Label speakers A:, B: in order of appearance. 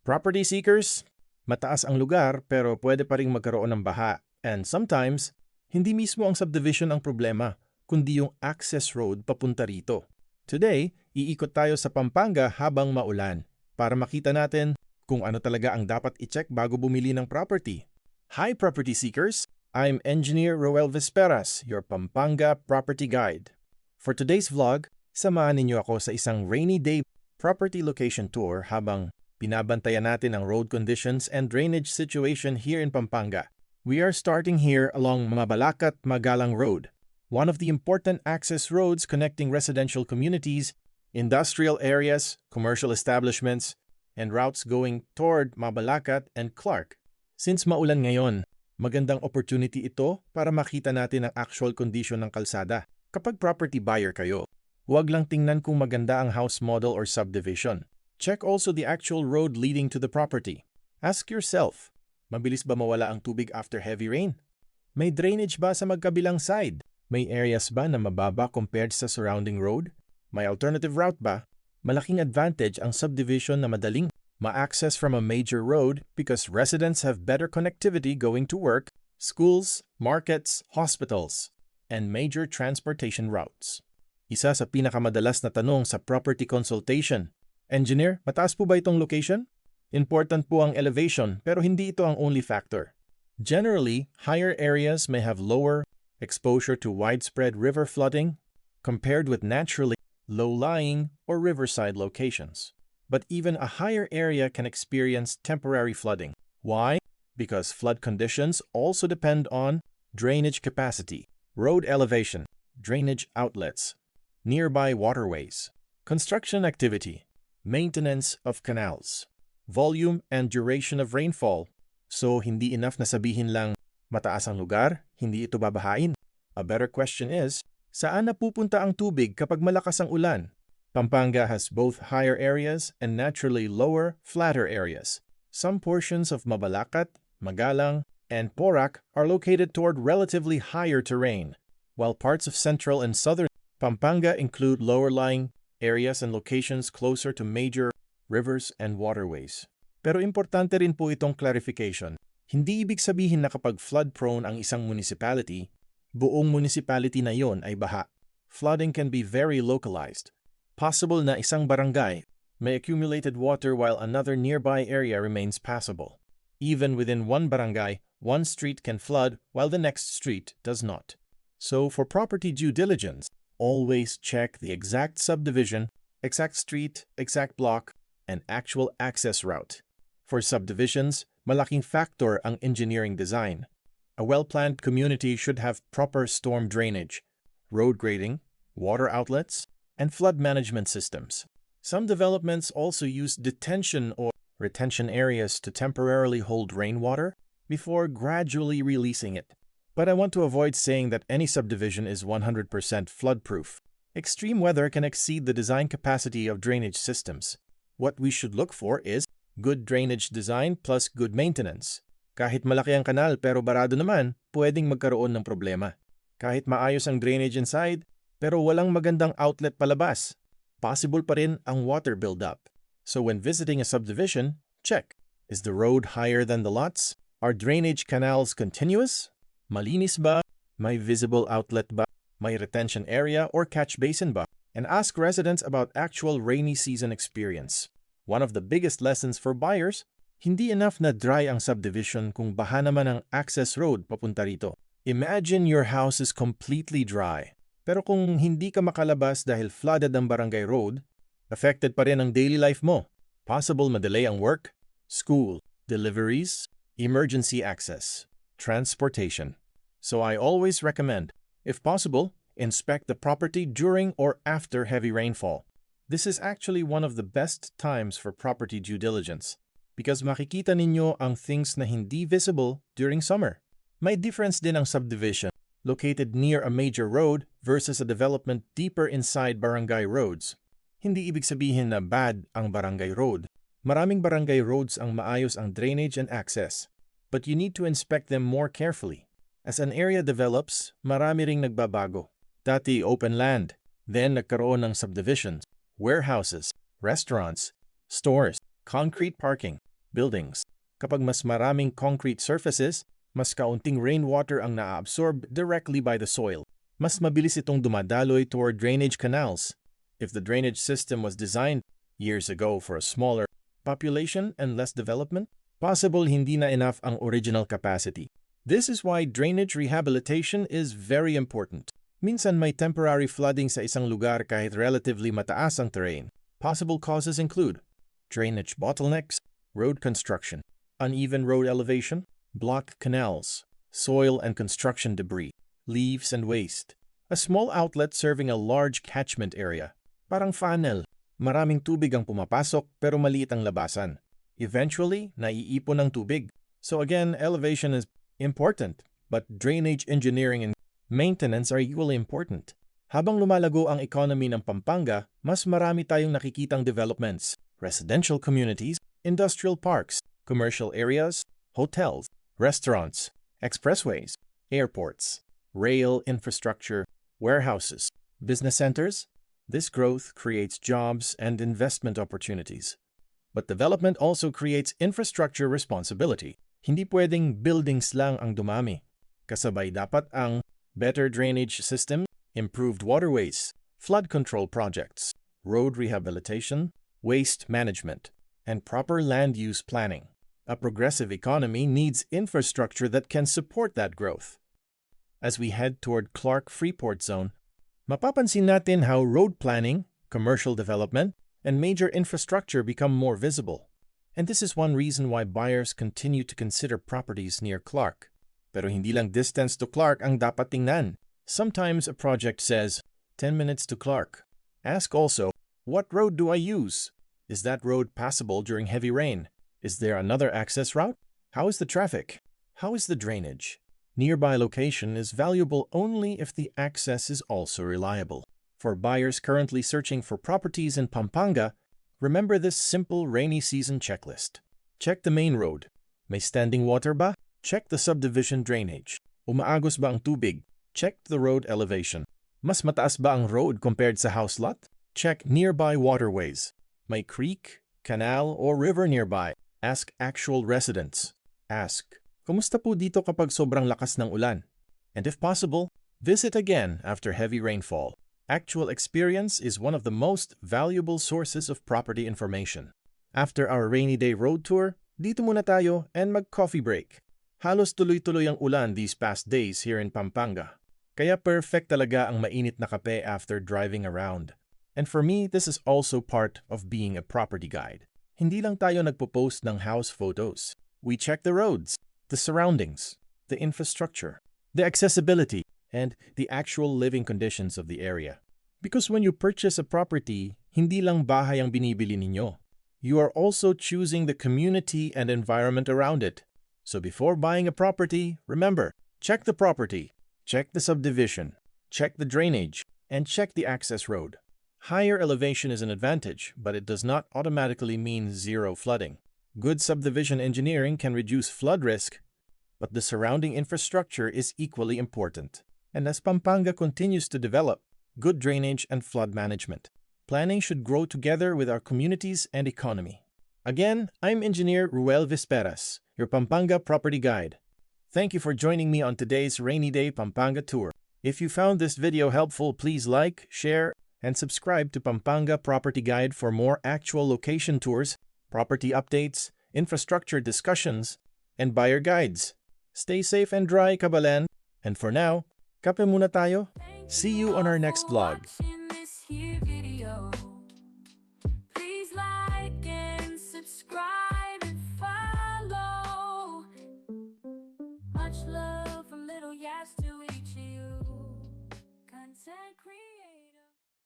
A: Property seekers, mataas ang lugar pero pwede pa ring magkaroon ng baha. And sometimes, hindi mismo ang subdivision ang problema, kundi yung access road papunta rito. Today, iikot tayo sa Pampanga habang maulan para makita natin kung ano talaga ang dapat i-check bago bumili ng property. Hi property seekers! I'm Engineer Roel Vesperas, your Pampanga Property Guide. For today's vlog, samahan ninyo ako sa isang rainy day property location tour habang binabantayan natin ang road conditions and drainage situation here in Pampanga. We are starting here along Mabalacat-Magalang Road, one of the important access roads connecting residential communities, industrial areas, commercial establishments, and routes going toward Mabalacat and Clark. Since maulan ngayon, magandang opportunity ito para makita natin ang actual condition ng kalsada. Kapag property buyer kayo, huwag lang tingnan kung maganda ang house model or subdivision. Check also the actual road leading to the property. Ask yourself, mabilis ba mawala ang tubig after heavy rain? May drainage ba sa magkabilang side? May areas ba na mababa compared sa surrounding road? May alternative route ba? Malaking advantage ang subdivision na madaling ma-access from a major road because residents have better connectivity going to work, schools, markets, hospitals, and major transportation routes. Isa sa pinakamadalas na tanong sa property consultation, Engineer, mataas po ba itong location? Important po ang elevation pero hindi ito ang only factor. Generally, higher areas may have lower exposure to widespread river flooding compared with naturally low-lying or riverside locations. But even a higher area can experience temporary flooding. Why? Because flood conditions also depend on drainage capacity, road elevation, drainage outlets, nearby waterways, construction activity, maintenance of canals, volume and duration of rainfall. So hindi enough na sabihin lang mataas ang lugar, hindi ito babahain. A better question is, saan napupunta ang tubig kapag malakas ang ulan? Pampanga has both higher areas and naturally lower, flatter areas. Some portions of Mabalacat, Magalang, and Porac are located toward relatively higher terrain, while parts of central and southern Pampanga include lower-lying areas and locations closer to major rivers and waterways. Pero importante rin po itong clarification. Hindi ibig sabihin na kapag flood-prone ang isang municipality, buong municipality na yon ay baha. Flooding can be very localized. Possible na isang barangay may accumulated water while another nearby area remains passable. Even within one barangay, one street can flood while the next street does not. So for property due diligence, always check the exact subdivision, exact street, exact block, and actual access route. For subdivisions, malaking factor ang engineering design. A well-planned community should have proper storm drainage, road grading, water outlets, and flood management systems. Some developments also use detention or retention areas to temporarily hold rainwater before gradually releasing it. But I want to avoid saying that any subdivision is 100% flood-proof. Extreme weather can exceed the design capacity of drainage systems. What we should look for is good drainage design plus good maintenance. Kahit malaki ang kanal pero barado naman, pwedeng magkaroon ng problema. Kahit maayos ang drainage inside, pero walang magandang outlet palabas, possible pa rin ang water buildup. So when visiting a subdivision, check. Is the road higher than the lots? Are drainage canals continuous? Malinis ba? May visible outlet ba? May retention area or catch basin ba? And ask residents about actual rainy season experience. One of the biggest lessons for buyers, hindi enough na dry ang subdivision kung baha naman ang access road papunta rito. Imagine your house is completely dry. Pero kung hindi ka makalabas dahil flooded ang barangay road, affected pa rin ang daily life mo. Possible madelay ang work, school, deliveries, emergency access, transportation. So I always recommend, if possible, inspect the property during or after heavy rainfall. This is actually one of the best times for property due diligence because makikita ninyo ang things na hindi visible during summer. May difference din ang subdivision located near a major road versus a development deeper inside barangay roads. Hindi ibig sabihin na bad ang barangay road. Maraming barangay roads ang maayos ang drainage and access, but you need to inspect them more carefully. As an area develops, marami ring nagbabago. Dati open land, then nagkaroon ng subdivisions, warehouses, restaurants, stores, concrete parking. buildings. Kapag mas maraming concrete surfaces, mas kaunting rainwater ang naaabsorb directly by the soil. Mas mabilis itong dumadaloy toward drainage canals. If the drainage system was designed years ago for a smaller population and less development, possible hindi na enough ang original capacity. This is why drainage rehabilitation is very important. Minsan may temporary flooding sa isang lugar kahit relatively mataas ang terrain. Possible causes include drainage bottlenecks, road construction, uneven road elevation, blocked canals, soil and construction debris, leaves and waste, a small outlet serving a large catchment area. Parang funnel, maraming tubig ang pumapasok pero maliit ang labasan. Eventually, naiipon ang tubig. So again, elevation is important, but drainage engineering and maintenance are equally important. Habang lumalago ang economy ng Pampanga, mas marami tayong nakikitang developments, residential communities, industrial parks, commercial areas, hotels, restaurants, expressways, airports, rail infrastructure, warehouses, business centers. This growth creates jobs and investment opportunities. But development also creates infrastructure responsibility. Hindi pwedeng buildings lang ang dumami. Kasabay dapat ang better drainage system, improved waterways, flood control projects, road rehabilitation, waste management, and proper land use planning. A progressive economy needs infrastructure that can support that growth. As we head toward Clark Freeport Zone, mapapansin natin how road planning, commercial development, and major infrastructure become more visible. And this is one reason why buyers continue to consider properties near Clark. Pero hindi lang distance to Clark ang dapat tingnan. Sometimes a project says, 10 minutes to Clark. Ask also, what road do I use? Is that road passable during heavy rain? Is there another access route? How is the traffic? How is the drainage? Nearby location is valuable only if the access is also reliable. For buyers currently searching for properties in Pampanga, remember this simple rainy season checklist. Check the main road. May standing water ba? Check the subdivision drainage. Umaagos ba ang tubig? Check the road elevation. Mas mataas ba ang road compared sa house lot? Check nearby waterways. May creek, canal, or river nearby. Ask actual residents. Ask, kumusta po dito kapag sobrang lakas ng ulan? And if possible, visit again after heavy rainfall. Actual experience is one of the most valuable sources of property information. After our rainy day road tour, dito muna tayo and mag-coffee break. Halos tuloy-tuloy ang ulan these past days here in Pampanga. Kaya perfect talaga ang mainit na kape after driving around. And for me, this is also part of being a property guide. Hindi lang tayo nagpo-post ng house photos. We check the roads, the surroundings, the infrastructure, the accessibility, and the actual living conditions of the area. Because when you purchase a property, hindi lang bahay ang binibili ninyo. You are also choosing the community and environment around it. So before buying a property, remember, check the property, check the subdivision, check the drainage, and check the access road. Higher elevation is an advantage, but it does not automatically mean zero flooding. Good subdivision engineering can reduce flood risk, but the surrounding infrastructure is equally important. And as Pampanga continues to develop, good drainage and flood management, planning should grow together with our communities and economy. Again, I'm Engineer Ruel Visperas, your Pampanga Property Guide. Thank you for joining me on today's Rainy Day Pampanga Tour. If you found this video helpful, please like, share, and subscribe to Pampanga Property Guide for more actual location tours, property updates, infrastructure discussions, and buyer guides. Stay safe and dry, Kabalan. And for now, kape muna tayo. See you on our next vlog.
B: Please like and subscribe and follow. Much love from Little Yas to each of you. Content creators.